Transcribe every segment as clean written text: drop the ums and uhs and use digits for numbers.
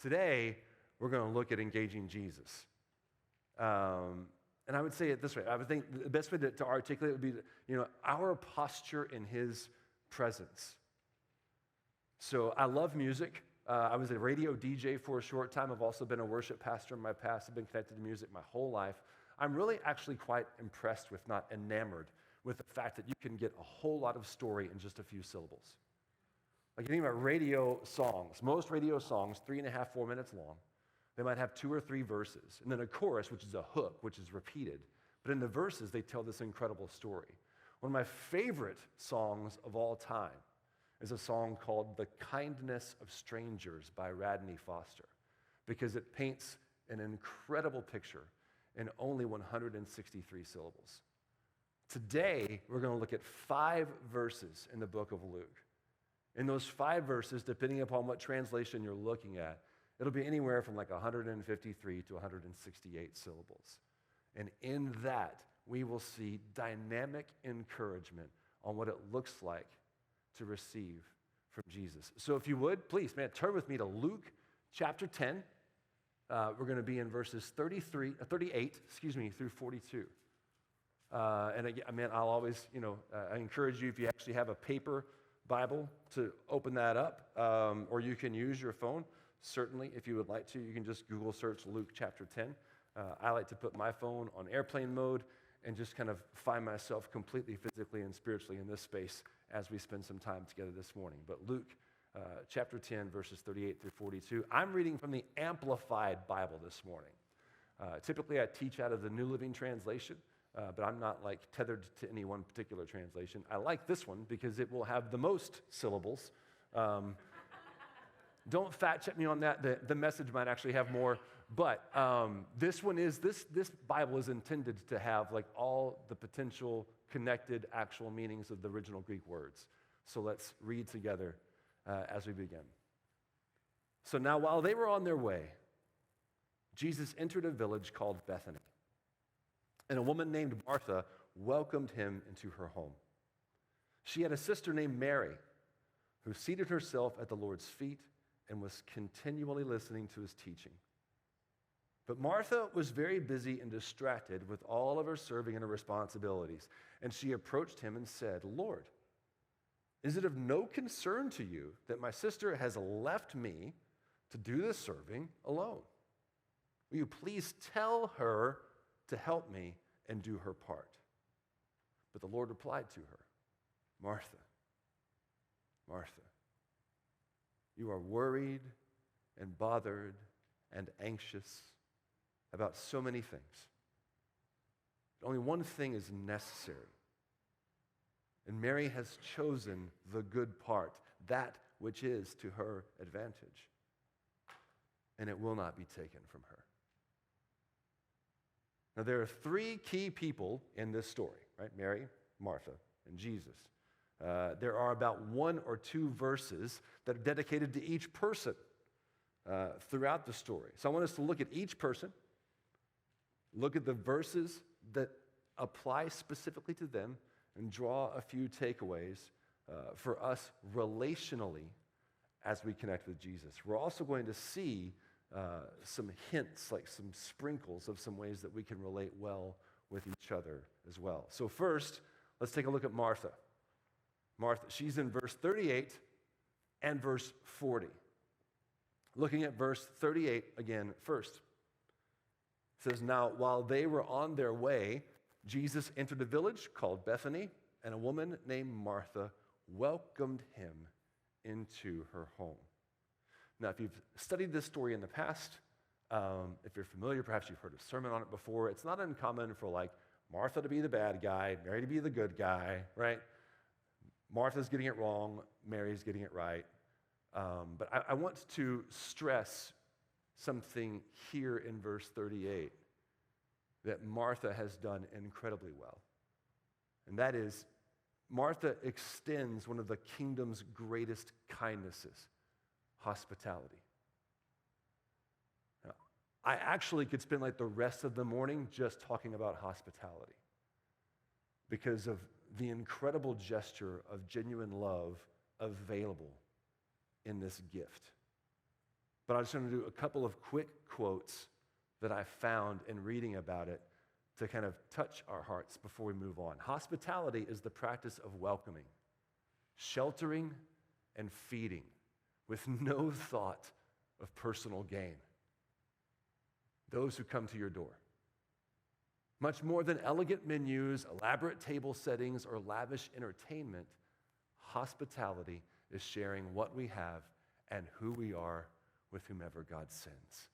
Today, we're going to look at engaging Jesus. And I would say it this way. I would think the best way to articulate it would be, our posture in his presence. So I love music. I was a radio DJ for a short time. I've also been a worship pastor in my past. I've been connected to music my whole life. I'm really actually quite impressed with, not enamored with, the fact that you can get a whole lot of story in just a few syllables. Like, you think about radio songs. Most radio songs, 3.5, 4 minutes long. They might have 2 or 3 verses, and then a chorus, which is a hook, which is repeated. But in the verses, they tell this incredible story. One of my favorite songs of all time is a song called "The Kindness of Strangers" by Radney Foster, because it paints an incredible picture in only 163 syllables. Today, we're going to look at 5 verses in the book of Luke. In those 5 verses, depending upon what translation you're looking at, it'll be anywhere from like 153 to 168 syllables. And in that, we will see dynamic encouragement on what it looks like to receive from Jesus. So if you would, please, turn with me to Luke chapter 10. We're going to be in verses 38 through 42. And again, I'll always, I encourage you, if you actually have a paper Bible, to open that up, or you can use your phone. Certainly, if you would like to, you can just Google search Luke chapter 10. I like to put my phone on airplane mode and just kind of find myself completely physically and spiritually in this space as we spend some time together this morning. But Luke chapter 10, verses 38 through 42. I'm reading from the Amplified Bible this morning. Typically, I teach out of the New Living Translation, but I'm not like tethered to any one particular translation. I like this one because it will have the most syllables. Don't fact check me on that. The message might actually have more, but this Bible is intended to have like all the potential connected actual meanings of the original Greek words. So let's read together as we begin. So now, while they were on their way, Jesus entered a village called Bethany, and a woman named Martha welcomed him into her home. She had a sister named Mary, who seated herself at the Lord's feet and was continually listening to his teaching. But Martha was very busy and distracted with all of her serving and her responsibilities. And she approached him and said, "Lord, is it of no concern to you that my sister has left me to do the serving alone? Will you please tell her to help me and do her part?" But the Lord replied to her, "Martha, Martha, you are worried and bothered and anxious about so many things. But only one thing is necessary. And Mary has chosen the good part, that which is to her advantage, and it will not be taken from her." Now, there are 3 key people in this story, right? Mary, Martha, and Jesus. There are about 1 or 2 verses that are dedicated to each person throughout the story. So I want us to look at each person, look at the verses that apply specifically to them, and draw a few takeaways for us relationally as we connect with Jesus. We're also going to see some hints, like some sprinkles of some ways that we can relate well with each other as well. So first, let's take a look at Martha. Martha, she's in verse 38 and verse 40. Looking at verse 38 again first. It says, "Now, while they were on their way, Jesus entered a village called Bethany, and a woman named Martha welcomed him into her home." Now, if you've studied this story in the past, if you're familiar, perhaps you've heard a sermon on it before, it's not uncommon for like Martha to be the bad guy, Mary to be the good guy, right? Martha's getting it wrong, Mary's getting it right. But I want to stress something here in verse 38 that Martha has done incredibly well. And that is, Martha extends one of the kingdom's greatest kindnesses, hospitality. Now, I actually could spend like the rest of the morning just talking about hospitality because of the incredible gesture of genuine love available in this gift. But I just want to do a couple of quick quotes that I found in reading about it to kind of touch our hearts before we move on. Hospitality is the practice of welcoming, sheltering, and feeding with no thought of personal gain those who come to your door. Much more than elegant menus, elaborate table settings, or lavish entertainment, hospitality is sharing what we have and who we are with whomever God sends.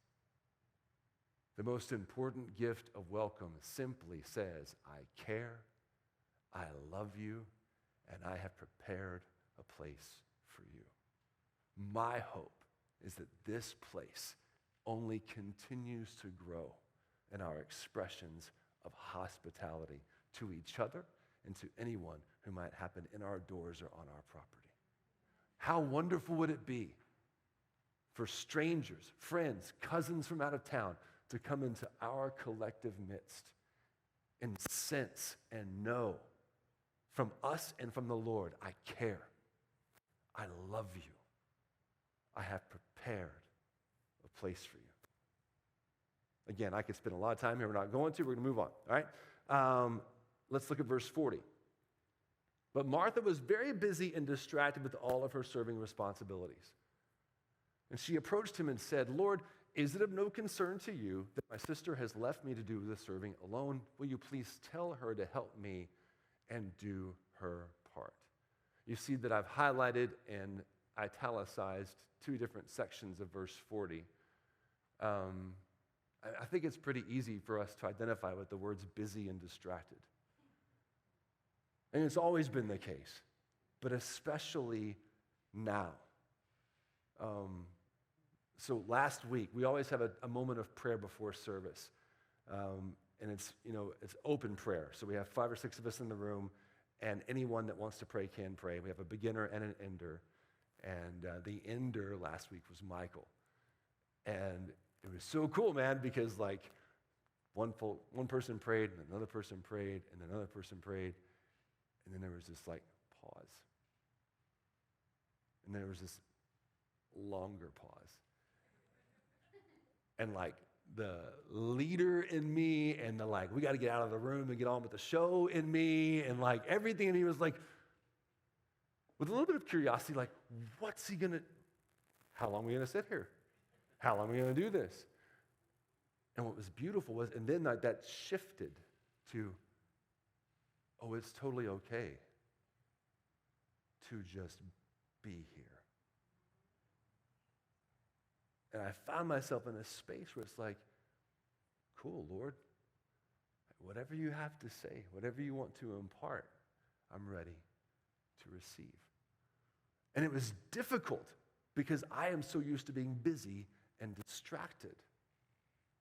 The most important gift of welcome simply says, I care, I love you, and I have prepared a place for you. My hope is that this place only continues to grow in our expressions of hospitality to each other and to anyone who might happen in our doors or on our property. How wonderful would it be for strangers, friends, cousins from out of town to come into our collective midst and sense and know from us and from the Lord, I care, I love you, I have prepared a place for you. Again, I could spend a lot of time here. We're not going to. We're going to move on, all right? Let's look at verse 40. But Martha was very busy and distracted with all of her serving responsibilities. And she approached him and said, Lord, is it of no concern to you that my sister has left me to do the serving alone? Will you please tell her to help me and do her part? You see that I've highlighted and italicized two different sections of verse 40. I think it's pretty easy for us to identify with the words busy and distracted. And it's always been the case, but especially now. So last week, we always have a moment of prayer before service. And it's open prayer. So we have 5 or 6 of us in the room, and anyone that wants to pray can pray. We have a beginner and an ender. And the ender last week was Michael. And it was so cool, man, because one person prayed, and another person prayed, and another person prayed, and then there was this pause. And then there was this longer pause. And the leader in me and the we got to get out of the room and get on with the show in me and everything in me was with a little bit of curiosity, what's he gonna, how long are we gonna sit here? How long are we gonna do this? And what was beautiful was, and then that shifted to, oh, it's totally okay to just be here. And I found myself in a space where it's cool, Lord, whatever you have to say, whatever you want to impart, I'm ready to receive. And it was difficult because I am so used to being busy and distracted,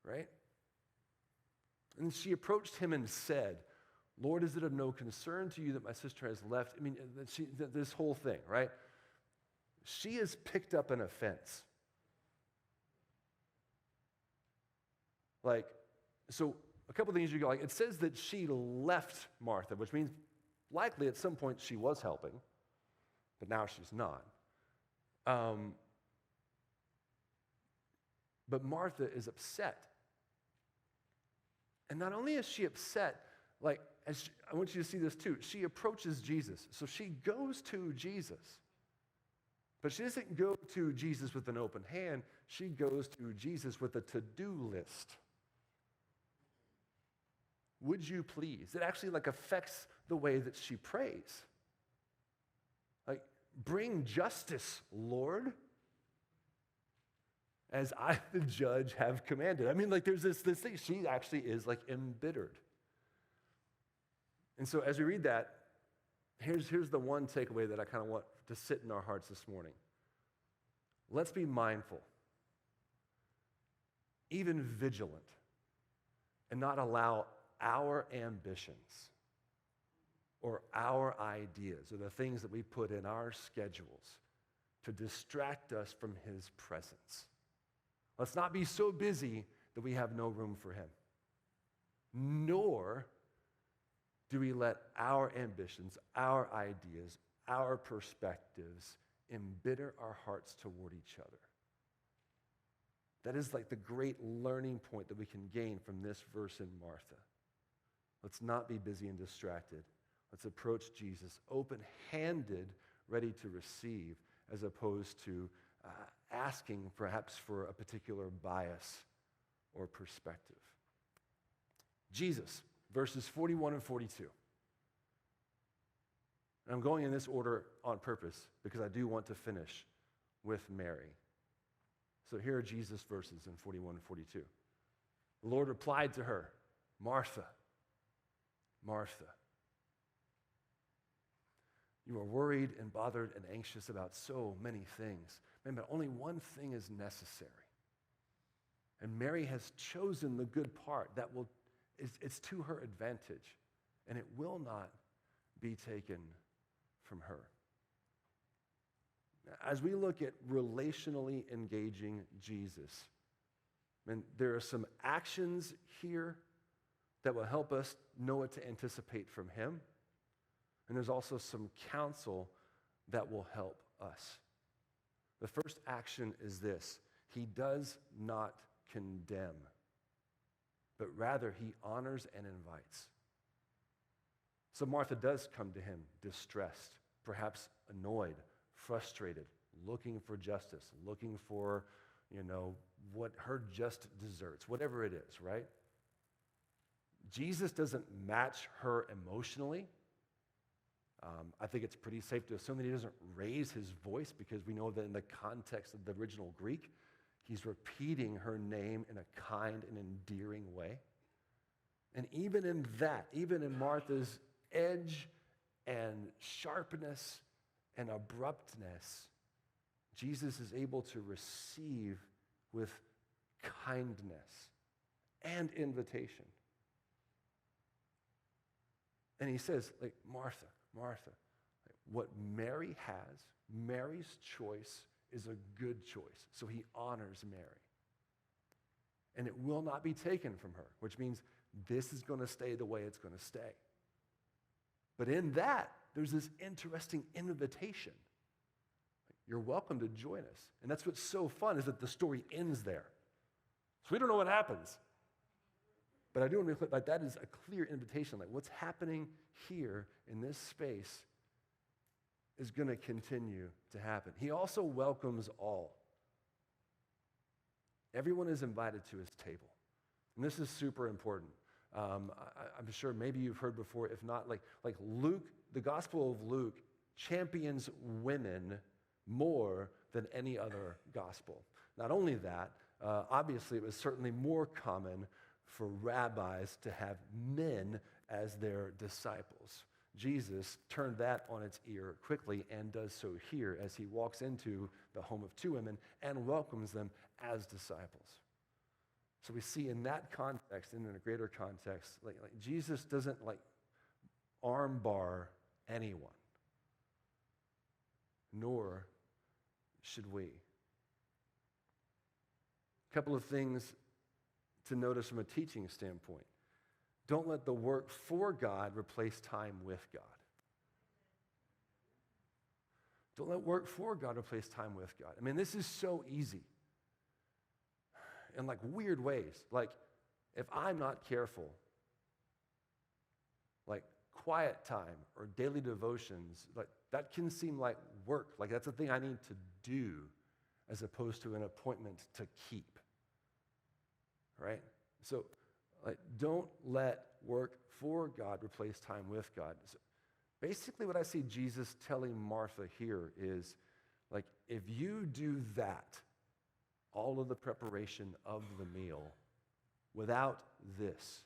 right? And she approached him and said, Lord, is it of no concern to you that my sister has left? I mean, this whole thing, right? She has picked up an offense. So a couple things you go, it says that she left Martha, which means likely at some point she was helping, but now she's not. But Martha is upset. And not only is she upset, I want you to see this too, she approaches Jesus. So she goes to Jesus. But she doesn't go to Jesus with an open hand. She goes to Jesus with a to-do list. Would you please? It actually affects the way that she prays. Bring justice, Lord, as I, the judge, have commanded. I mean, there's this thing. She actually is embittered. And so as we read that, here's the one takeaway that I kind of want to sit in our hearts this morning. Let's be mindful, even vigilant, and not allow our ambitions or our ideas or the things that we put in our schedules to distract us from his presence. Let's not be so busy that we have no room for him. Nor do we let our ambitions, our ideas, our perspectives embitter our hearts toward each other. That is like the great learning point that we can gain from this verse in Martha. Let's not be busy and distracted. Let's approach Jesus open-handed, ready to receive, as opposed to asking perhaps for a particular bias or perspective. Jesus, verses 41 and 42. And I'm going in this order on purpose because I do want to finish with Mary. So here are Jesus' verses in 41 and 42. The Lord replied to her, Martha, Martha, you are worried and bothered and anxious about so many things. Man, but only one thing is necessary. And Mary has chosen the good part that it's to her advantage, and it will not be taken from her. As we look at relationally engaging Jesus, and there are some actions here that will help us know what to anticipate from him, and there's also some counsel that will help us. The first action is this: he does not condemn, but rather he honors and invites. So Martha does come to him distressed, perhaps annoyed, frustrated, looking for justice, looking for, what her just deserts, whatever it is, right? Jesus doesn't match her emotionally. I think it's pretty safe to assume that he doesn't raise his voice, because we know that in the context of the original Greek, he's repeating her name in a kind and endearing way. And even in that, even in Martha's edge and sharpness and abruptness, Jesus is able to receive with kindness and invitation. And he says, Martha, Martha, what Mary has, Mary's choice is a good choice. So he honors Mary. And it will not be taken from her, which means this is going to stay the way it's going to stay. But in that, there's this interesting invitation. You're welcome to join us. And that's what's so fun, is that the story ends there. So we don't know what happens. But I do want to be clear, that is a clear invitation. What's happening here in this space is going to continue to happen. He also welcomes all. Everyone is invited to his table. And this is super important. I'm sure maybe you've heard before, if not, like Luke, the Gospel of Luke champions women more than any other gospel. Not only that, obviously it was certainly more common for rabbis to have men as their disciples. Jesus turned that on its ear quickly and does so here as he walks into the home of two women and welcomes them as disciples. So we see in that context, and in a greater context, like Jesus doesn't armbar anyone, nor should we. A couple of things to notice from a teaching standpoint. Don't let the work for God replace time with God. Don't let work for God replace time with God. I mean, this is so easy in weird ways. If I'm not careful, quiet time or daily devotions, that can seem like work. That's a thing I need to do as opposed to an appointment to keep. Right? So, don't let work for God replace time with God. So basically, what I see Jesus telling Martha here is, if you do that, all of the preparation of the meal, without this,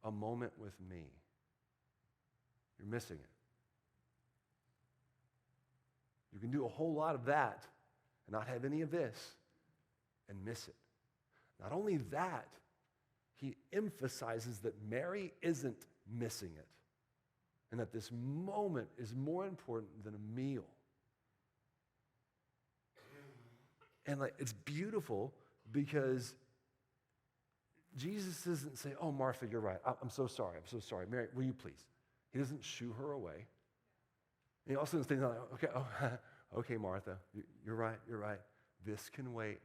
a moment with me, you're missing it. You can do a whole lot of that and not have any of this and miss it. Not only that, he emphasizes that Mary isn't missing it, and that this moment is more important than a meal. And it's beautiful because Jesus doesn't say, "Oh, Martha, you're right. I'm so sorry. I'm so sorry. Mary, will you please?" He doesn't shoo her away. And he also doesn't say, "Okay, Martha, you're right. You're right. This can wait.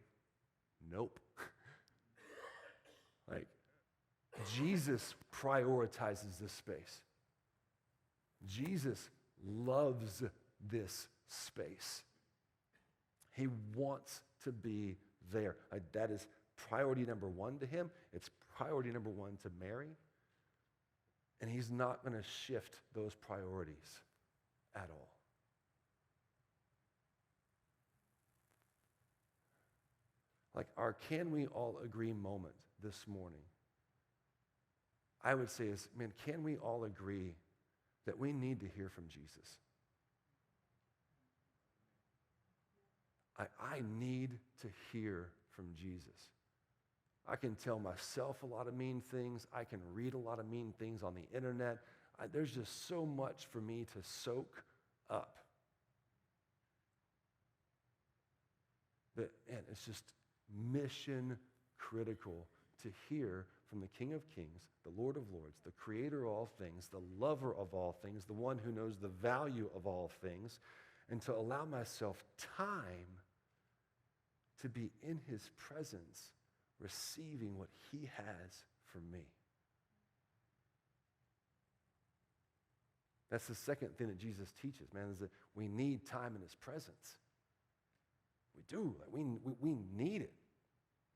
Nope. Like, Jesus prioritizes this space. Jesus loves this space. He wants to be there. Like, that is priority number one to him. It's priority number one to Mary. And he's not going to shift those priorities at all. Like our can we all agree moment this morning, I would say is, man, can we all agree that we need to hear from Jesus? I need to hear from Jesus. I can tell myself a lot of mean things. I can read a lot of mean things on the internet. There's just so much for me to soak up. That, man, it's just mission critical to hear from the King of Kings, the Lord of Lords, the creator of all things, the lover of all things, the one who knows the value of all things, and to allow myself time to be in his presence, receiving what he has for me. That's the second thing that Jesus teaches, man, is that we need time in his presence. We do. Like we need it.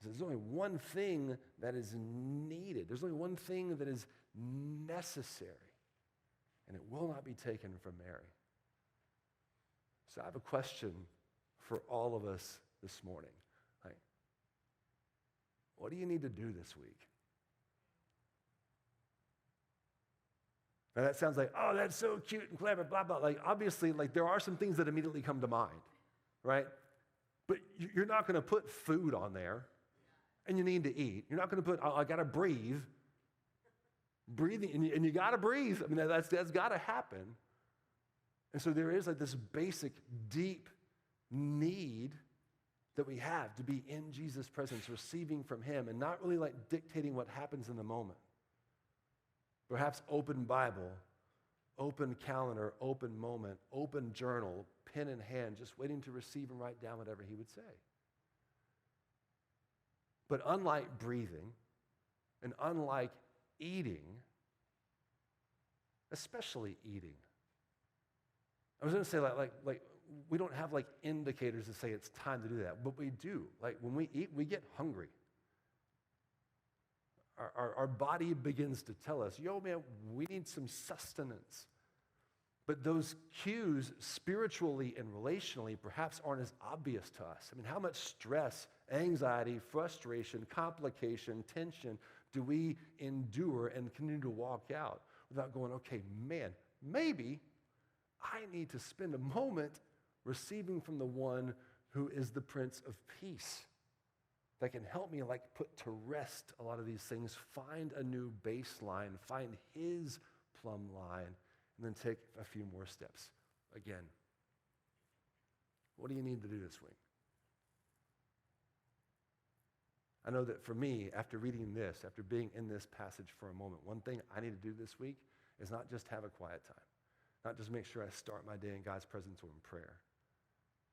There's only one thing that is needed. There's only one thing that is necessary, and it will not be taken from Mary. So I have a question for all of us this morning. Like, what do you need to do this week? Now that sounds like, oh, that's so cute and clever, blah, blah. Like, obviously, like there are some things that immediately come to mind, right? But you're not going to put food on there, and you need to eat. You're not going to put, I got to breathe. Breathing, and you got to breathe. I mean, that's got to happen. And so there is like this basic, deep need that we have to be in Jesus' presence, receiving from him, and not really like dictating what happens in the moment. Perhaps open Bible, open calendar, open moment, open journal, pen in hand, just waiting to receive and write down whatever he would say. But unlike breathing and unlike eating, especially eating, I was going to say like we don't have like indicators to say it's time to do that, but we do. Like when we eat, we get hungry. Our body begins to tell us, yo, man, we need some sustenance. But those cues, spiritually and relationally, perhaps aren't as obvious to us. I mean, how much stress, anxiety, frustration, complication, tension do we endure and continue to walk out without going, okay, man, maybe I need to spend a moment receiving from the one who is the Prince of Peace, that can help me like put to rest a lot of these things, find a new baseline, find his plumb line, and then take a few more steps. Again, what do you need to do this week? I know that for me, after reading this, after being in this passage for a moment, one thing I need to do this week is not just have a quiet time, not just make sure I start my day in God's presence or in prayer,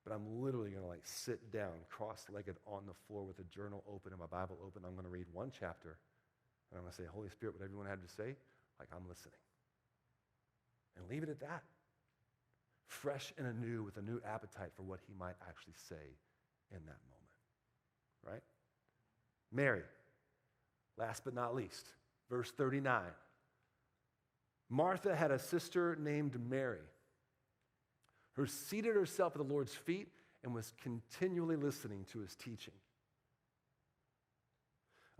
but I'm literally going to like sit down cross-legged on the floor with a journal open and my Bible open. I'm going to read one chapter, and I'm going to say, Holy Spirit, what everyone had to say, like I'm listening. And leave it at that. Fresh and anew with a new appetite for what he might actually say in that moment, right? Mary, last but not least, verse 39. Martha had a sister named Mary, who seated herself at the Lord's feet and was continually listening to his teaching.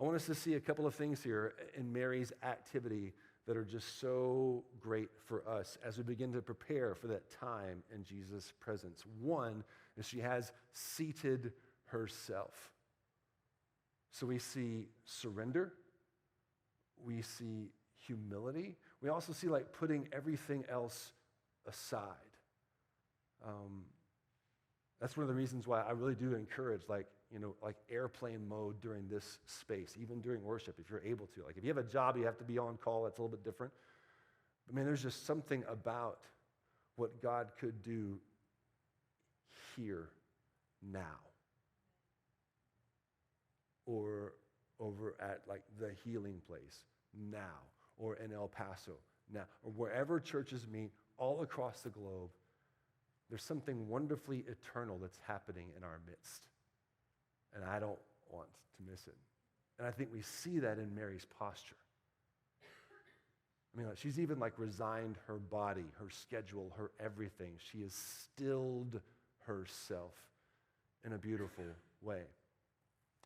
I want us to see a couple of things here in Mary's activity that are just so great for us as we begin to prepare for that time in Jesus' presence. One is she has seated herself. So we see surrender, we see humility, we also see like putting everything else aside. That's one of the reasons why I really do encourage like airplane mode during this space, even during worship, if you're able to. Like if you have a job, you have to be on call, that's a little bit different. But man, there's just something about what God could do here, now. or over at like the Healing Place now, or in El Paso now, or wherever churches meet all across the globe, there's something wonderfully eternal that's happening in our midst. And I don't want to miss it. And I think we see that in Mary's posture. I mean, like, she's even like resigned her body, her schedule, her everything. She has stilled herself in a beautiful way.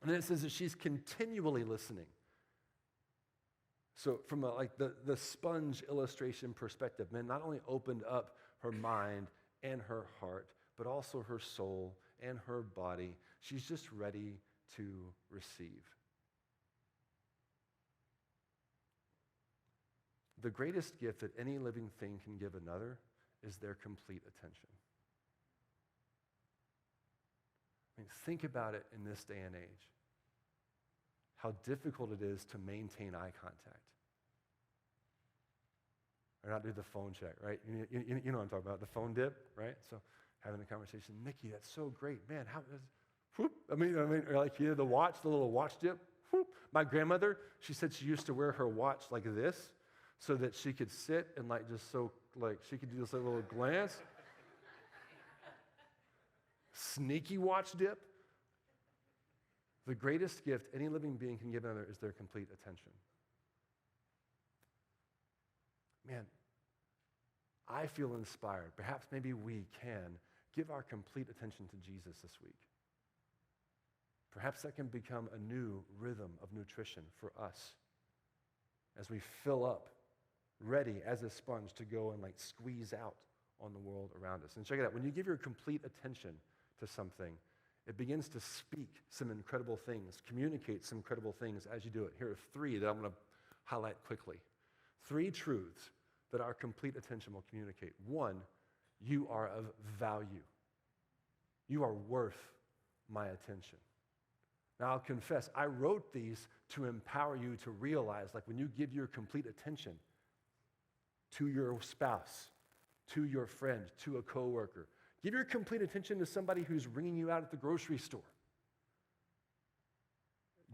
And then it says that she's continually listening. So from the sponge illustration perspective, man, not only opened up her mind and her heart, but also her soul and her body. She's just ready to receive. The greatest gift that any living thing can give another is their complete attention. I mean, think about it in this day and age. How difficult it is to maintain eye contact. Or not do the phone check, right? You know what I'm talking about, the phone dip, right? So having a conversation, Nikki, that's so great. Man, how is, whoop. I mean, like the watch, the little watch dip, whoop. My grandmother, she said she used to wear her watch like this so that she could sit and like just so, like she could do this little glance. Sneaky watch dip. The greatest gift any living being can give another is their complete attention. Man, I feel inspired. Perhaps maybe we can give our complete attention to Jesus this week. Perhaps that can become a new rhythm of nutrition for us as we fill up, ready as a sponge to go and like squeeze out on the world around us. And check it out, when you give your complete attention to something, it begins to speak some incredible things, communicate some incredible things as you do it. Here are three that I'm going to highlight quickly. 3 truths that our complete attention will communicate. 1, you are of value. You are worth my attention. Now, I'll confess, I wrote these to empower you to realize, like when you give your complete attention to your spouse, to your friend, to a coworker, give your complete attention to somebody who's ringing you out at the grocery store.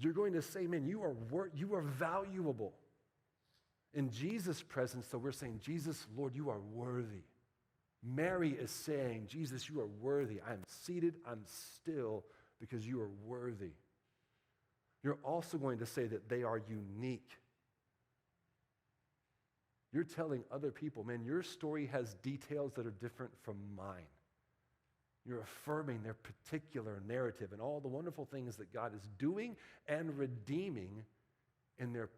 You're going to say, man, you are valuable. In Jesus' presence, though, we're saying, Jesus, Lord, you are worthy. Mary is saying, Jesus, you are worthy. I am seated, I'm still, because you are worthy. You're also going to say that they are unique. You're telling other people, man, your story has details that are different from mine. You're affirming their particular narrative and all the wonderful things that God is doing and redeeming in their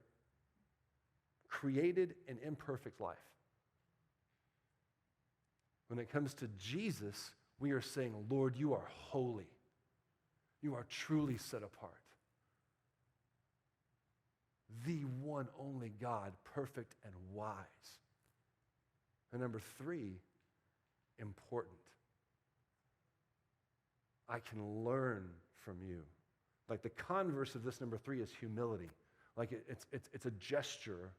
created and imperfect life. When it comes to Jesus, we are saying, Lord, you are holy. You are truly set apart. The one only God, perfect and wise. And number 3, important. I can learn from you. Like the converse of this number 3 is humility. Like it's a gesture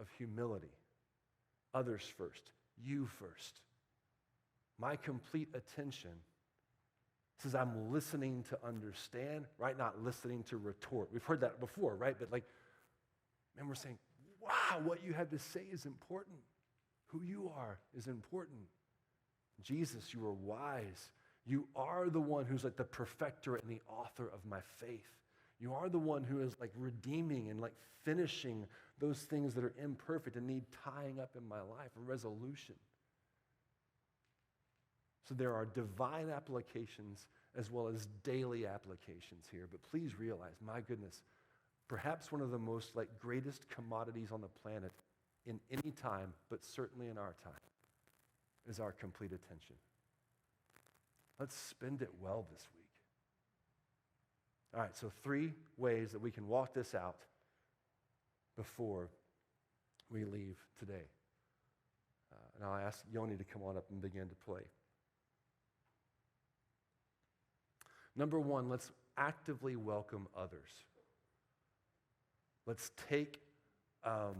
of humility. Others first, you first. My complete attention says I'm listening to understand, right? Not listening to retort. We've heard that before, right? But like, man, we're saying, wow, what you have to say is important. Who you are is important. Jesus, you are wise. You are the one who's like the perfecter and the author of my faith. You are the one who is like redeeming and like finishing those things that are imperfect and need tying up in my life, a resolution. So there are divine applications as well as daily applications here. But please realize, my goodness, perhaps one of the most like greatest commodities on the planet in any time, but certainly in our time, is our complete attention. Let's spend it well this week. All right, so 3 ways that we can walk this out before we leave today. And I'll ask Yoni to come on up and begin to play. Number 1, let's actively welcome others. Let's take a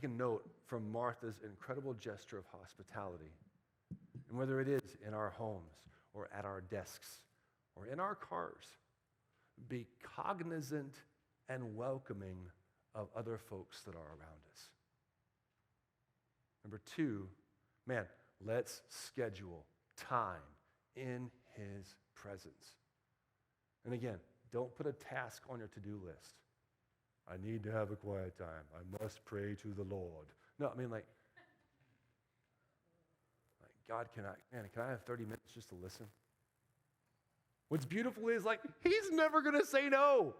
note from Martha's incredible gesture of hospitality. And whether it is in our homes or at our desks or in our cars, be cognizant and welcoming of other folks that are around us. Number 2, man, let's schedule time in his presence. And again, don't put a task on your to-do list. I need to have a quiet time. I must pray to the Lord. No, I mean like God, can I have 30 minutes just to listen? What's beautiful is like, he's never going to say no.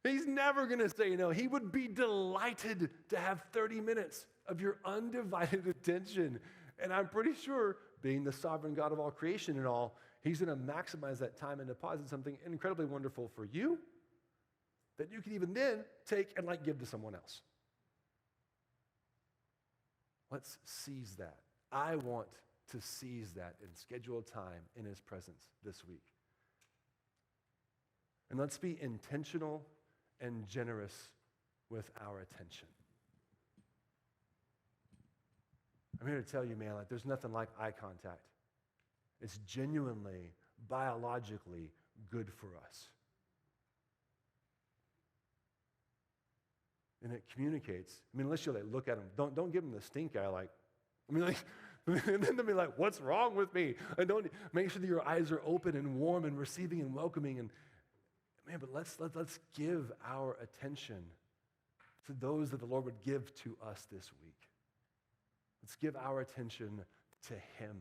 He's never going to say no. He would be delighted to have 30 minutes of your undivided attention. And I'm pretty sure, being the sovereign God of all creation and all, he's going to maximize that time and deposit something incredibly wonderful for you that you can even then take and give to someone else. Let's seize that. I want to seize that and schedule time in his presence this week. And let's be intentional and generous with our attention. I'm here to tell you, man, there's nothing like eye contact. It's genuinely, biologically good for us. And it communicates. Unless you look at them, don't give them the stink eye, and then they'll be like, what's wrong with me? And don't make sure that your eyes are open and warm and receiving and welcoming. And man, but let's give our attention to those that the Lord would give to us this week. Let's give our attention to him.